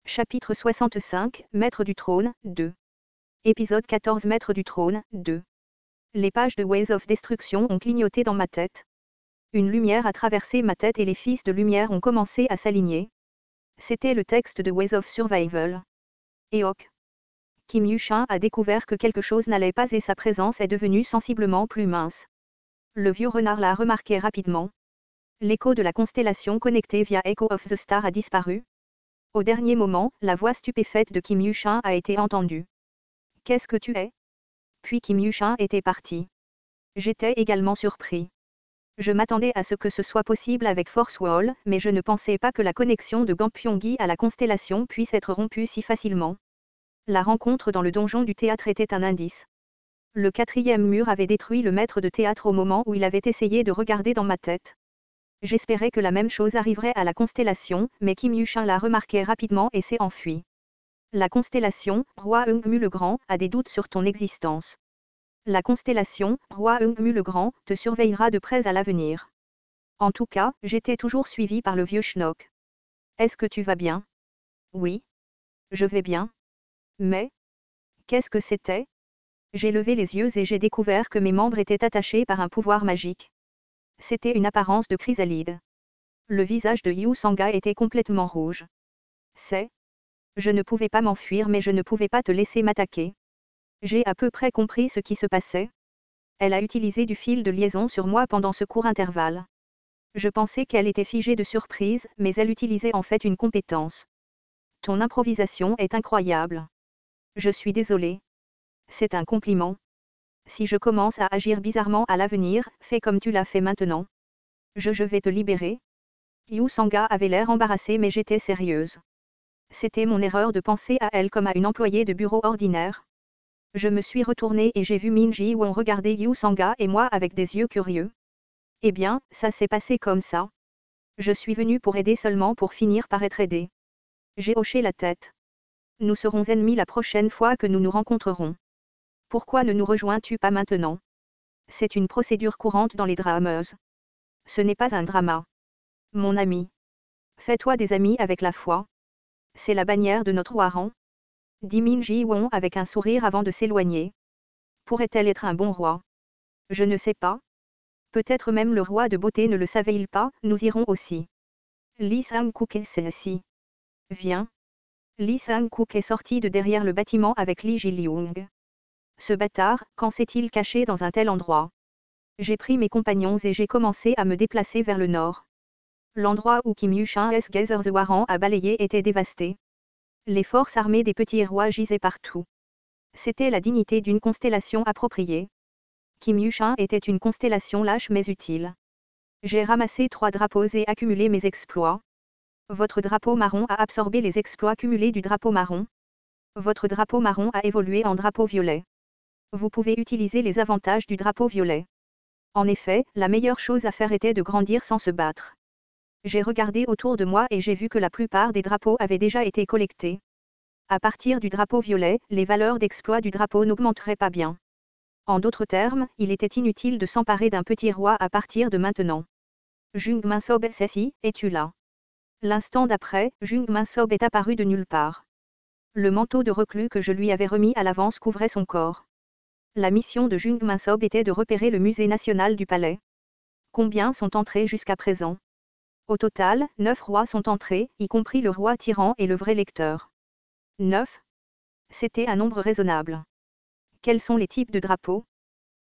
Chapitre 65, Maître du trône, 2. Épisode 14 Maître du trône, 2. Les pages de Ways of Destruction ont clignoté dans ma tête. Une lumière a traversé ma tête et les fils de lumière ont commencé à s'aligner. C'était le texte de Ways of Survival. Eok. Kim Yu-shin a découvert que quelque chose n'allait pas et sa présence est devenue sensiblement plus mince. Le vieux renard l'a remarqué rapidement. L'écho de la constellation connectée via Echo of the Star a disparu. Au dernier moment, la voix stupéfaite de Kim Yu-shin a été entendue. « Qu'est-ce que tu es ?» Puis Kim Yu-shin était parti. J'étais également surpris. Je m'attendais à ce que ce soit possible avec Force Wall, mais je ne pensais pas que la connexion de Gampyonggi à la constellation puisse être rompue si facilement. La rencontre dans le donjon du théâtre était un indice. Le 4e mur avait détruit le maître de théâtre au moment où il avait essayé de regarder dans ma tête. J'espérais que la même chose arriverait à la constellation, mais Kim Yu-shin l'a remarqué rapidement et s'est enfui. La constellation, Roi Eungmu le Grand, a des doutes sur ton existence. La constellation, Roi Eungmu le Grand, te surveillera de près à l'avenir. En tout cas, j'étais toujours suivi par le vieux Schnock. Est-ce que tu vas bien ? Oui. Je vais bien. Mais qu'est-ce que c'était ? J'ai levé les yeux et j'ai découvert que mes membres étaient attachés par un pouvoir magique. C'était une apparence de chrysalide. Le visage de Yu Sanga était complètement rouge. Je ne pouvais pas m'enfuir mais je ne pouvais pas te laisser m'attaquer. J'ai à peu près compris ce qui se passait. Elle a utilisé du fil de liaison sur moi pendant ce court intervalle. Je pensais qu'elle était figée de surprise, mais elle utilisait en fait une compétence. Ton improvisation est incroyable. Je suis désolé. C'est un compliment. Si je commence à agir bizarrement à l'avenir, fais comme tu l'as fait maintenant. Je vais te libérer. Yu Sanga avait l'air embarrassé mais j'étais sérieuse. C'était mon erreur de penser à elle comme à une employée de bureau ordinaire. Je me suis retournée et j'ai vu Min Ji-won regarder Yu Sanga et moi avec des yeux curieux. Eh bien, ça s'est passé comme ça. Je suis venue pour aider seulement pour finir par être aidée. J'ai hoché la tête. Nous serons ennemis la prochaine fois que nous nous rencontrerons. Pourquoi ne nous rejoins-tu pas maintenant ? C'est une procédure courante dans les drameuses. Ce n'est pas un drama. Mon ami. Fais-toi des amis avec la foi. C'est la bannière de notre Hwaran. Dit Min Ji-won avec un sourire avant de s'éloigner. Pourrait-elle être un bon roi ? Je ne sais pas. Peut-être même le roi de beauté ne le savait-il pas, nous irons aussi. Lee Sang-kook est assis. Viens. Lee Sang-kook est sorti de derrière le bâtiment avec Lee Ji-lyung. Ce bâtard, quand s'est-il caché dans un tel endroit ? J'ai pris mes compagnons et j'ai commencé à me déplacer vers le nord. L'endroit où Kim Yu-shin's Gather the Hwaran a balayé était dévasté. Les forces armées des petits rois gisaient partout. C'était la dignité d'une constellation appropriée. Kim Yu-shin était une constellation lâche mais utile. J'ai ramassé 3 drapeaux et accumulé mes exploits. Votre drapeau marron a absorbé les exploits cumulés du drapeau marron. Votre drapeau marron a évolué en drapeau violet. Vous pouvez utiliser les avantages du drapeau violet. En effet, la meilleure chose à faire était de grandir sans se battre. J'ai regardé autour de moi et j'ai vu que la plupart des drapeaux avaient déjà été collectés. À partir du drapeau violet, les valeurs d'exploit du drapeau n'augmenteraient pas bien. En d'autres termes, il était inutile de s'emparer d'un petit roi à partir de maintenant. Jung Minsob SSI, es-tu là ? L'instant d'après, Jung Minsob est apparu de nulle part. Le manteau de reclus que je lui avais remis à l'avance couvrait son corps. La mission de Jung Minsob était de repérer le musée national du palais. Combien sont entrés jusqu'à présent ? Au total, 9 rois sont entrés, y compris le roi tyran et le vrai lecteur. 9 ? C'était un nombre raisonnable. Quels sont les types de drapeaux ?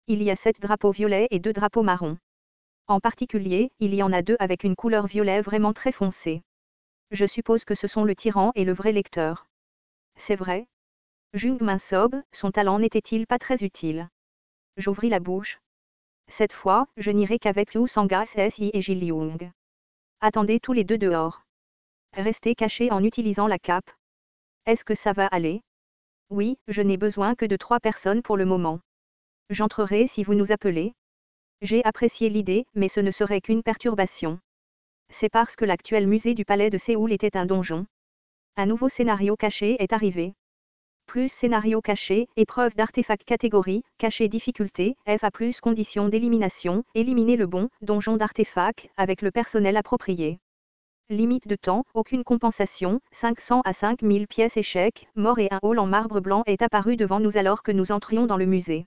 Il y a 7 drapeaux violets et 2 drapeaux marrons. En particulier, il y en a 2 avec une couleur violet vraiment très foncée. Je suppose que ce sont le tyran et le vrai lecteur. C'est vrai ? Jung Minsob, son talent n'était-il pas très utile ? J'ouvris la bouche. Cette fois, je n'irai qu'avec Yu Sanga SSI et Ji-lyung. Attendez tous les 2 dehors. Restez cachés en utilisant la cape. Est-ce que ça va aller ? Oui, je n'ai besoin que de 3 personnes pour le moment. J'entrerai si vous nous appelez. J'ai apprécié l'idée, mais ce ne serait qu'une perturbation. C'est parce que l'actuel musée du palais de Séoul était un donjon. Un nouveau scénario caché est arrivé. Plus scénario caché, épreuve d'artefact catégorie, caché difficulté, FA+, conditions d'élimination, éliminer le bon, donjon d'artefact, avec le personnel approprié. Limite de temps, aucune compensation, 500 à 5000 pièces échec, mort et un hall en marbre blanc est apparu devant nous alors que nous entrions dans le musée.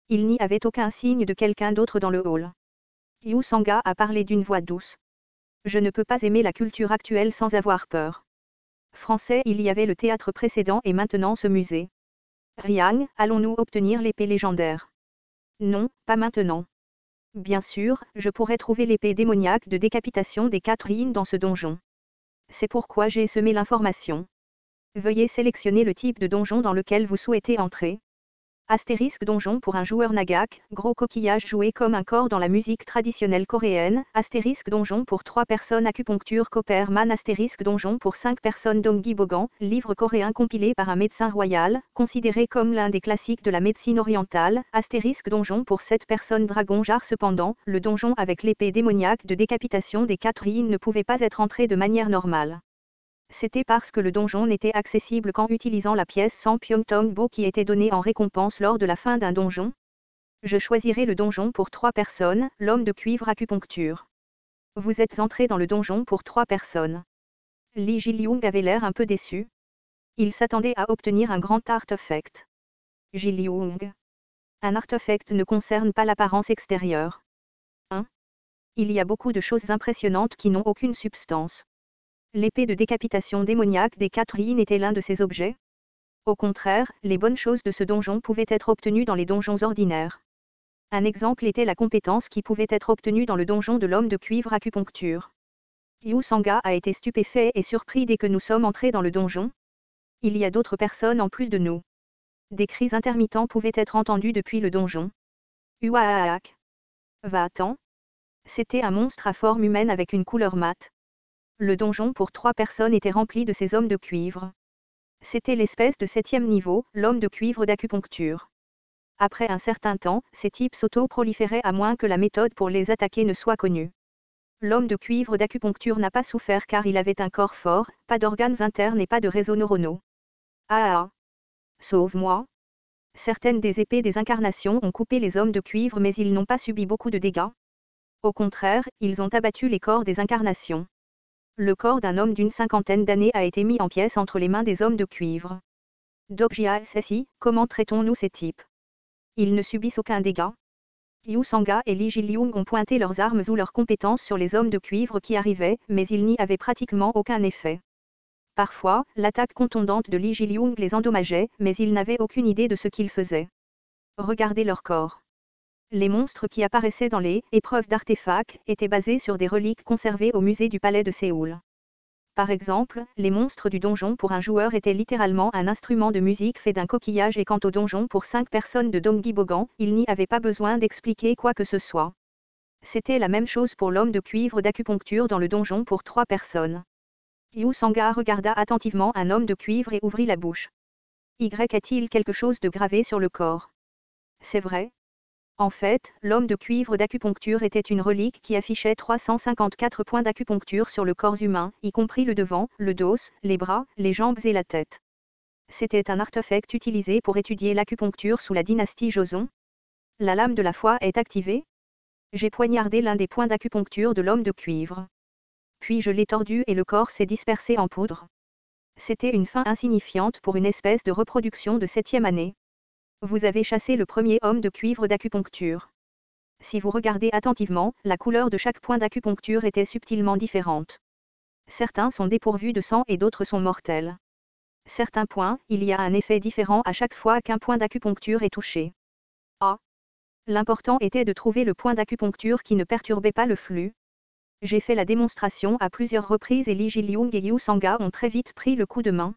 Il n'y avait aucun signe de quelqu'un d'autre dans le hall. Yu Sanga a parlé d'une voix douce. Je ne peux pas aimer la culture actuelle sans avoir peur. Français, il y avait le théâtre précédent et maintenant ce musée. Riang, allons-nous obtenir l'épée légendaire? Non, pas maintenant. Bien sûr, je pourrais trouver l'épée démoniaque de décapitation des 4 yin dans ce donjon. C'est pourquoi j'ai semé l'information. Veuillez sélectionner le type de donjon dans lequel vous souhaitez entrer. Astérisque donjon pour un joueur nagak, gros coquillage joué comme un corps dans la musique traditionnelle coréenne. Astérisque donjon pour 3 personnes acupuncture Copperman. Astérisque donjon pour 5 personnes Domgi Bogan, livre coréen compilé par un médecin royal, considéré comme l'un des classiques de la médecine orientale. Astérisque donjon pour 7 personnes Dragon Jar. Cependant, le donjon avec l'épée démoniaque de décapitation des 4 yin ne pouvait pas être entré de manière normale. C'était parce que le donjon n'était accessible qu'en utilisant la pièce 100 Pyeongtongbo qui était donnée en récompense lors de la fin d'un donjon. Je choisirai le donjon pour 3 personnes, l'homme de cuivre acupuncture. Vous êtes entré dans le donjon pour 3 personnes. Lee Ji-lyung avait l'air un peu déçu. Il s'attendait à obtenir un grand artefact. Ji-lyung. Un artefact ne concerne pas l'apparence extérieure. 1. Il y a beaucoup de choses impressionnantes qui n'ont aucune substance. L'épée de décapitation démoniaque des 4 yin était l'un de ces objets. Au contraire, les bonnes choses de ce donjon pouvaient être obtenues dans les donjons ordinaires. Un exemple était la compétence qui pouvait être obtenue dans le donjon de l'homme de cuivre acupuncture. Yu Sanga a été stupéfait et surpris dès que nous sommes entrés dans le donjon. Il y a d'autres personnes en plus de nous. Des cris intermittents pouvaient être entendus depuis le donjon. Uaaak. Va-t'en. C'était un monstre à forme humaine avec une couleur mate. Le donjon pour 3 personnes était rempli de ces hommes de cuivre. C'était l'espèce de 7e niveau, l'homme de cuivre d'acupuncture. Après un certain temps, ces types s'auto-proliféraient à moins que la méthode pour les attaquer ne soit connue. L'homme de cuivre d'acupuncture n'a pas souffert car il avait un corps fort, pas d'organes internes et pas de réseaux neuronaux. Ah ah. Sauve-moi. Certaines des épées des incarnations ont coupé les hommes de cuivre mais ils n'ont pas subi beaucoup de dégâts. Au contraire, ils ont abattu les corps des incarnations. Le corps d'un homme d'une 50aine d'années a été mis en pièces entre les mains des hommes de cuivre. Dokjia SSI, comment traitons-nous ces types? Ils ne subissent aucun dégât. Yu Sanga et Lee Ji-lyung ont pointé leurs armes ou leurs compétences sur les hommes de cuivre qui arrivaient, mais ils n'y avaient pratiquement aucun effet. Parfois, l'attaque contondante de Lee Ji-lyung les endommageait, mais ils n'avaient aucune idée de ce qu'ils faisaient. Regardez leur corps. Les monstres qui apparaissaient dans les épreuves d'artefacts étaient basés sur des reliques conservées au musée du palais de Séoul. Par exemple, les monstres du donjon pour un joueur étaient littéralement un instrument de musique fait d'un coquillage et quant au donjon pour 5 personnes de Domgi Bogan, il n'y avait pas besoin d'expliquer quoi que ce soit. C'était la même chose pour l'homme de cuivre d'acupuncture dans le donjon pour 3 personnes. Yu Sanga regarda attentivement un homme de cuivre et ouvrit la bouche. Y a-t-il quelque chose de gravé sur le corps? C'est vrai. En fait, l'homme de cuivre d'acupuncture était une relique qui affichait 354 points d'acupuncture sur le corps humain, y compris le devant, le dos, les bras, les jambes et la tête. C'était un artefact utilisé pour étudier l'acupuncture sous la dynastie Joseon. La lame de la foi est activée. J'ai poignardé l'un des points d'acupuncture de l'homme de cuivre. Puis je l'ai tordu et le corps s'est dispersé en poudre. C'était une fin insignifiante pour une espèce de reproduction de 7e année. Vous avez chassé le premier homme de cuivre d'acupuncture. Si vous regardez attentivement, la couleur de chaque point d'acupuncture était subtilement différente. Certains sont dépourvus de sang et d'autres sont mortels. Certains points, il y a un effet différent à chaque fois qu'un point d'acupuncture est touché. Ah. L'important était de trouver le point d'acupuncture qui ne perturbait pas le flux. J'ai fait la démonstration à plusieurs reprises et Lee Ji-lyung et Yu Sanga ont très vite pris le coup de main.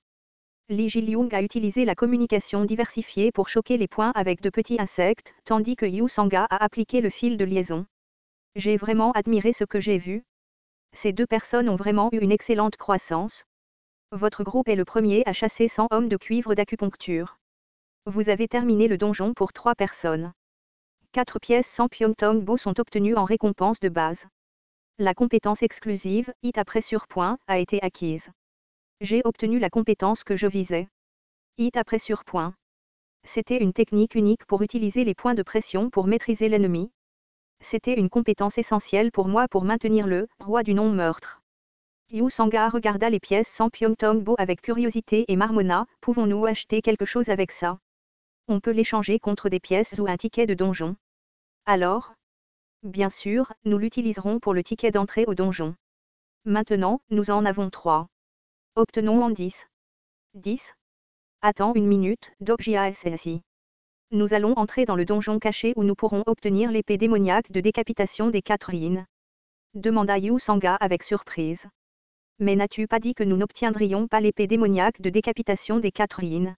Lee Ji-lyung a utilisé la communication diversifiée pour choquer les points avec de petits insectes, tandis que Yu Sanga a appliqué le fil de liaison. J'ai vraiment admiré ce que j'ai vu. Ces 2 personnes ont vraiment eu une excellente croissance. Votre groupe est le premier à chasser 100 hommes de cuivre d'acupuncture. Vous avez terminé le donjon pour 3 personnes. 4 pièces 100 Pyeongtongbo sont obtenues en récompense de base. La compétence exclusive, hit à pressure point, a été acquise. J'ai obtenu la compétence que je visais. Hit à pressure point. C'était une technique unique pour utiliser les points de pression pour maîtriser l'ennemi. C'était une compétence essentielle pour moi pour maintenir le roi du non-meurtre. Yu Sanga regarda les pièces sans Pyongtongbo avec curiosité et marmonna, pouvons-nous acheter quelque chose avec ça? On peut l'échanger contre des pièces ou un ticket de donjon. Alors? Bien sûr, nous l'utiliserons pour le ticket d'entrée au donjon. Maintenant, nous en avons 3. Obtenons en 10. 10? Attends une minute, Dokjiassi. Nous allons entrer dans le donjon caché où nous pourrons obtenir l'épée démoniaque de décapitation des 4 yin. Demanda Yu Sanga avec surprise. Mais n'as-tu pas dit que nous n'obtiendrions pas l'épée démoniaque de décapitation des 4 yin?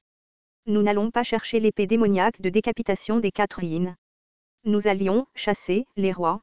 Nous n'allons pas chercher l'épée démoniaque de décapitation des 4 yin. Nous allions chasser les rois.